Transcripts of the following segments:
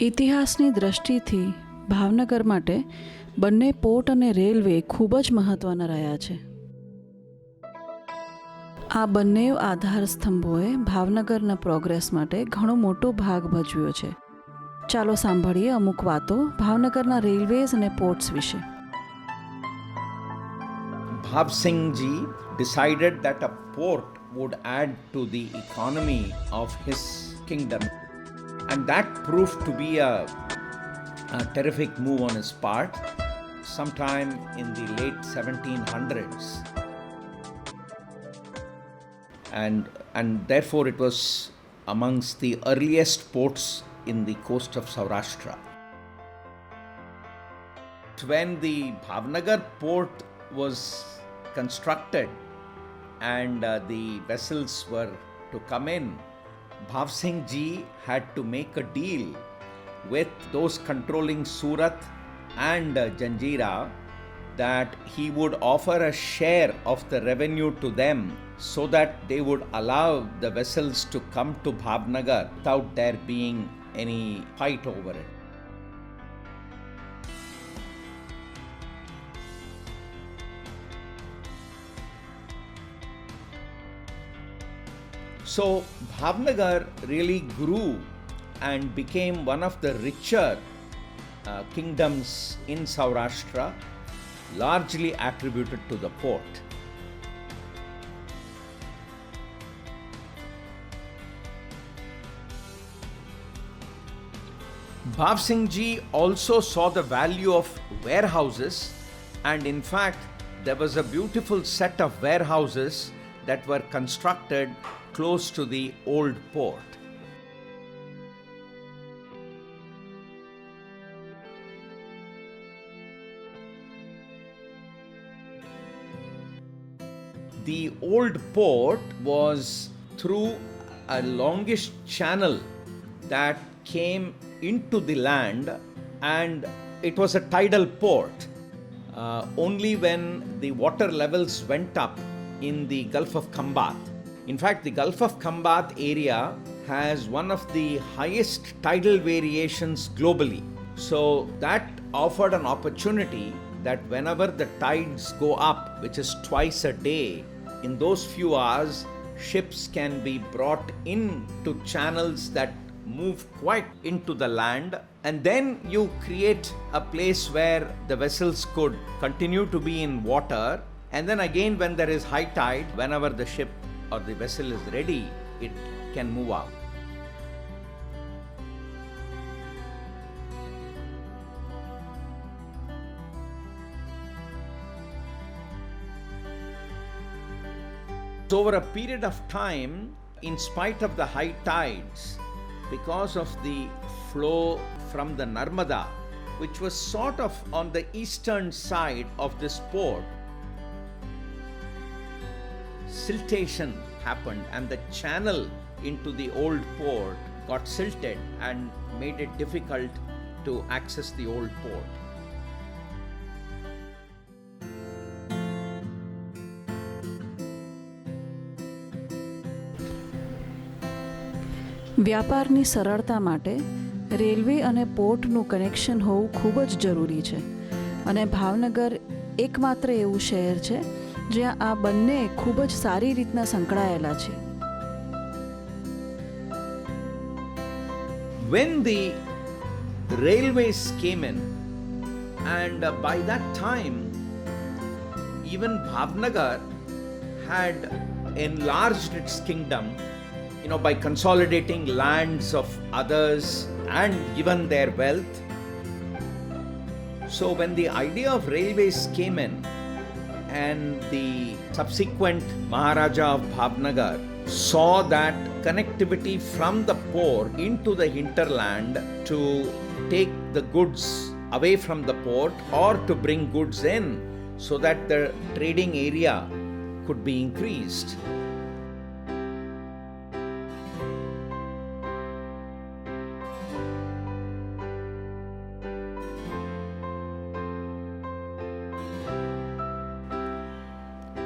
ઇતિહાસની દ્રષ્ટિથી ભાવનગર માટે બંને પોર્ટ અને રેલવે ખૂબ જ મહત્ત્વના રહ્યા છે. આ બંને આધાર સ્તંભોએ ભાવનગરના પ્રોગ્રેસ માટે ઘણો મોટો ભાગ ભજવ્યો છે. ચાલો સાંભળીએ અમુક વાતો ભાવનગરના રેલવેઝ અને પોર્ટ્સ વિશે. Bhav Singh ji decided that a port would add to the economy of his kingdom, and that proved to be a terrific move on his part. Sometime in the late 1700s, and therefore it was amongst the earliest ports in the coast of Saurashtra. When the Bhavnagar port was constructed and the vessels were to come in, Bhav Singh ji had to make a deal with those controlling Surat and Janjira that he would offer a share of the revenue to them so that they would allow the vessels to come to Bhavnagar without there being any fight over it. So Bhavnagar really grew and became one of the richer kingdoms in Saurashtra, largely attributed to the port. Bhav Singh ji also saw the value of warehouses, and in fact there was a beautiful set of warehouses that were constructed close to the old port. The old port was through a longish channel that came into the land, and it was a tidal port. Only when the water levels went up in the Gulf of Khambat. In fact, the Gulf of Khambat area has one of the highest tidal variations globally. So that offered an opportunity that whenever the tides go up, which is twice a day, in those few hours, ships can be brought into channels that move quite into the land, and then you create a place where the vessels could continue to be in water, and then again when there is high tide, whenever the ship or the vessel is ready, it can move out. So over a period of time, in spite of the high tides, because of the flow from the Narmada, which was sort of on the eastern side of this port, siltation happened, and the channel into the old port got silted and made it difficult to access the old port. વ્યાપારની સરળતા માટે railway અને પોર્ટનું connection હોવું ખૂબ જ જરૂરી છે, અને ભાવનગર એકમાત્ર એવું શહેર છે જ્યાં આ બંને ખૂબ જ સારી રીતના સંકળાયેલા છે. When the railways came in, and by that time even Bhavnagar had enlarged its kingdom, by consolidating lands of others and given their wealth. So when the idea of railways came in, and the subsequent Maharaja of Bhavnagar saw that connectivity from the port into the hinterland to take the goods away from the port or to bring goods in so that the trading area could be increased.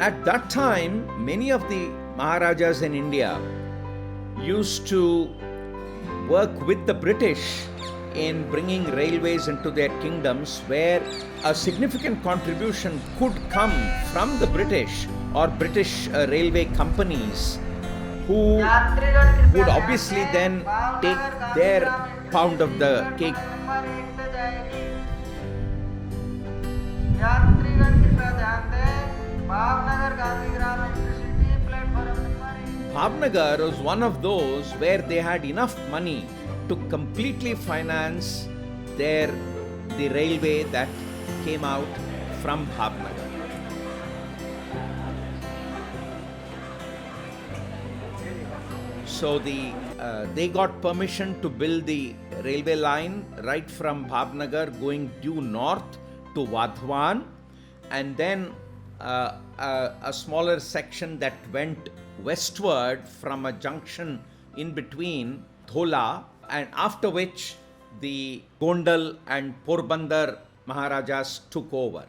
At that time, many of the Maharajas in India used to work with the British in bringing railways into their kingdoms, where a significant contribution could come from the British or British railway companies, who would obviously then take their pound of the cake. Bhavnagar was one of those where they had enough money to completely finance the railway that came out from Bhavnagar. So they got permission to build the railway line right from Bhavnagar going due north to Vadhwan, and then a smaller section that went westward from a junction in between Thola, and after which the Gondal and Porbandar Maharajas took over.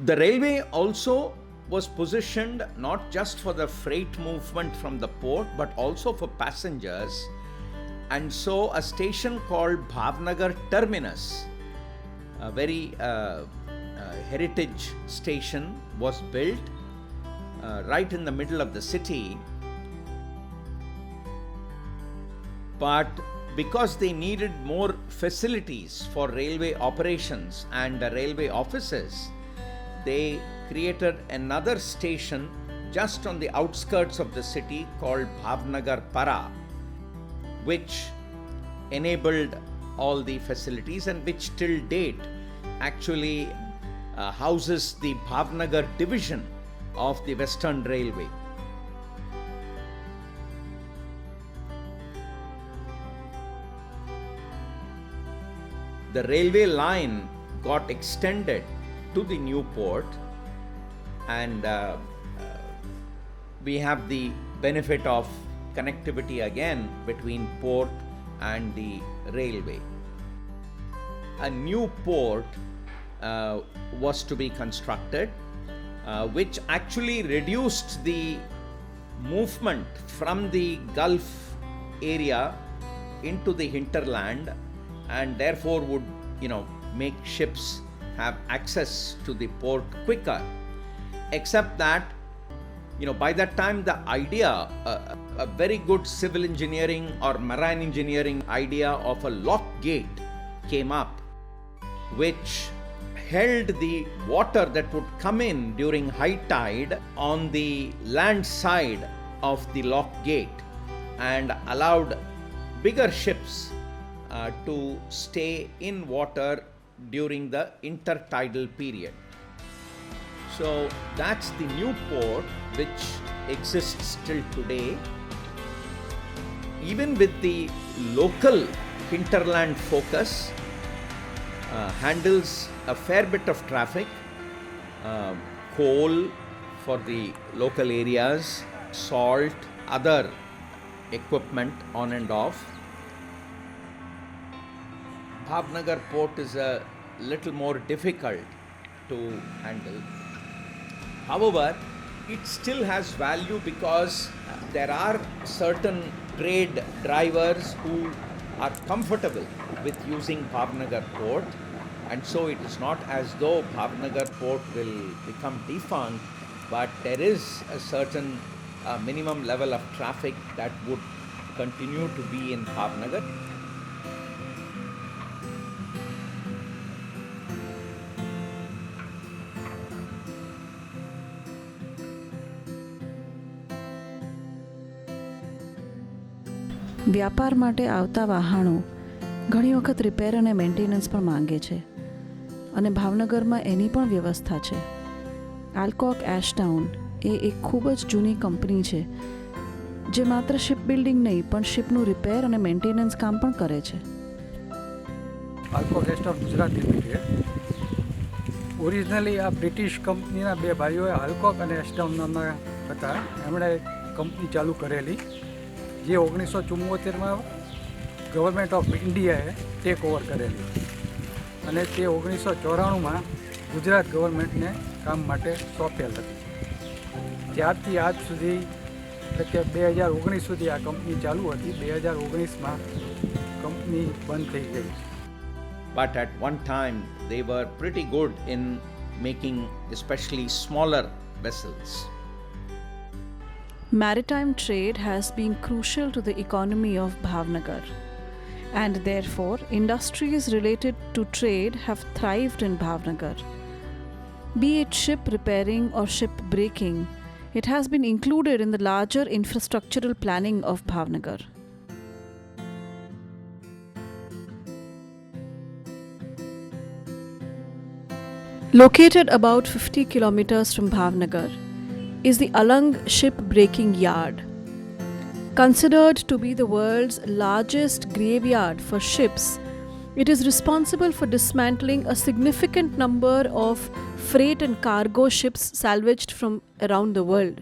The railway also was positioned not just for the freight movement from the port but also for passengers, and so a station called Bhavnagar Terminus, a very heritage station, was built right in the middle of the city. But because they needed more facilities for railway operations and railway offices, they created another station just on the outskirts of the city called Bhavnagar Para, which enabled all the facilities and which till date actually houses the Bhavnagar division of the Western Railway. The railway line got extended to the new port, and we have the benefit of connectivity again between port and the railway. A new port was to be constructed, which actually reduced the movement from the Gulf area into the hinterland, and therefore would, make ships have access to the port quicker. Except that, by that time the idea, a very good civil engineering or marine engineering idea of a lock gate came up, which held the water that would come in during high tide on the land side of the lock gate and allowed bigger ships to stay in water during the intertidal period. So that's the new port which exists till today. Even with the local hinterland focus, handles a fair bit of traffic, coal for the local areas, salt, other equipment on and off. Bhavnagar port is a little more difficult to handle. However, it still has value because there are certain trade drivers who are comfortable with using Bhavnagar port, and so it is not as though Bhavnagar port will become defunct, but there is a certain minimum level of traffic that would continue to be in Bhavnagar. વ્યાપાર માટે આવતા વાહનો ઘણી વખત repair અને maintenance પણ માંગે છે, અને ભાવનગરમાં એની પણ વ્યવસ્થા છે. આલ્કોક એશટાઉન એ એક ખૂબ જ જૂની કંપની છે જે માત્ર શિપ બિલ્ડિંગ નહીં પણ શિપનું રિપેર અને મેન્ટેનન્સ કામ પણ કરે છે. આલ્કોક એશટાઉન ગુજરાત લિમિટેડ ઓરિજિનલી આ બ્રિટિશ કંપનીના બે ભાઈઓએ આલ્કોક અને એશટાઉન નામના હતા. એમણે કંપની ચાલુ કરેલી જે 1974માં ગવર્મેન્ટ ઓફ ઇન્ડિયાએ ટેક ઓવર કરેલી, અને તે 1994માં ગુજરાત ગવર્મેન્ટને કામ માટે સોંપેલ હતી. ત્યારથી આજ સુધી એટલે કે 2019 સુધી આ કંપની ચાલુ હતી. 2019માં કંપની બંધ થઈ ગઈ. But at one time, they were pretty good in making especially smaller vessels. Maritime trade has been crucial to the economy of Bhavnagar, and therefore industries related to trade have thrived in Bhavnagar. Be it ship repairing or ship breaking, it has been included in the larger infrastructural planning of Bhavnagar. Located about 50 kilometers from Bhavnagar is the Alang ship breaking yard. Considered to be the world's largest graveyard for ships, it is responsible for dismantling a significant number of freight and cargo ships salvaged from around the world.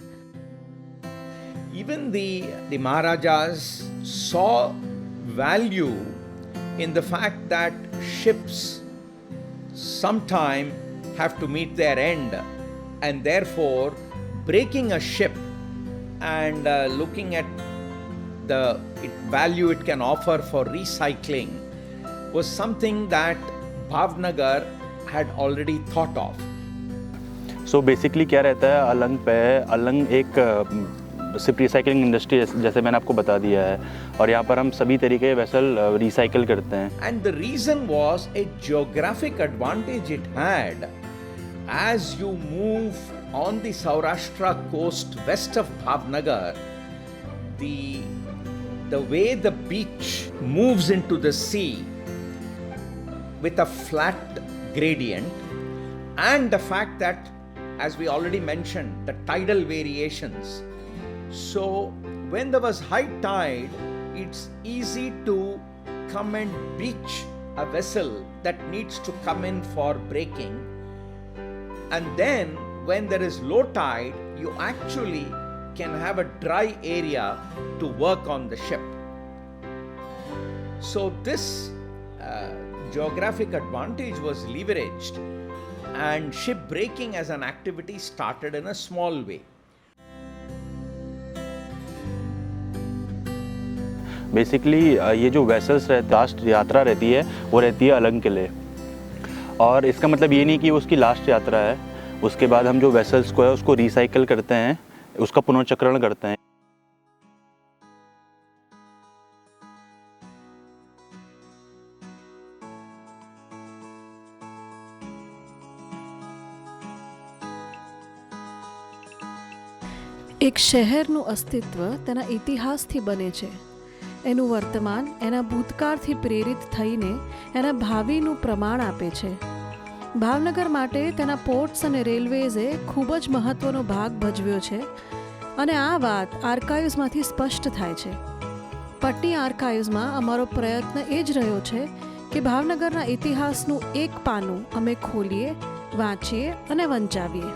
Even the Maharajas saw value in the fact that ships sometime have to meet their end, and therefore breaking a ship and looking at the value it can offer for recycling was something that Bhavnagar had already thought of. So basically क्या रहता है अलंग पे, अलंग एक SIP recycling industry जैसे मैंने आपको बता दिया है, और यहाँ पर हम सभी तरीके वेसल रिसाइकल करते हैं. And the reason was a geographic advantage it had. As you move on the Saurashtra coast west of Bhavnagar, the way the beach moves into the sea with a flat gradient, and the fact that, as we already mentioned, the tidal variations. So when there was high tide, it's easy to come and beach a vessel that needs to come in for breaking. And then when there is low tide, you actually can have a dry area to work on the ship. So this geographic advantage was leveraged, and ship breaking as an activity started in a small way. Basically ये जो vessels last यात्रा रहती है वो रहती है अलंग के लिए, और इसका मतलब ये नहीं कि उसकी लास्ट यात्रा है. उसके बाद हम जो वेसल्स को है उसको रिसाइकल करते हैं, उसका पुनर्चक्रण करते हैं. એક શહેરનું અસ્તિત્વ તેના ઇતિહાસથી બને છે. એનું વર્તમાન એના ભૂતકાળથી પ્રેરિત થઈને એના ભાવિનું પ્રમાણ આપે છે. ભાવનગર માટે તેના પોર્ટ્સ અને રેલવેઝે ખૂબ જ મહત્ત્વનો ભાગ ભજવ્યો છે, અને આ વાત આર્કાઇવ્સમાંથી સ્પષ્ટ થાય છે. પટની આર્કાઇવ્સમાં અમારો પ્રયત્ન એ જ રહ્યો છે કે ભાવનગરના ઇતિહાસનું એક પાનું અમે ખોલીએ, વાંચીએ અને વંચાવીએ.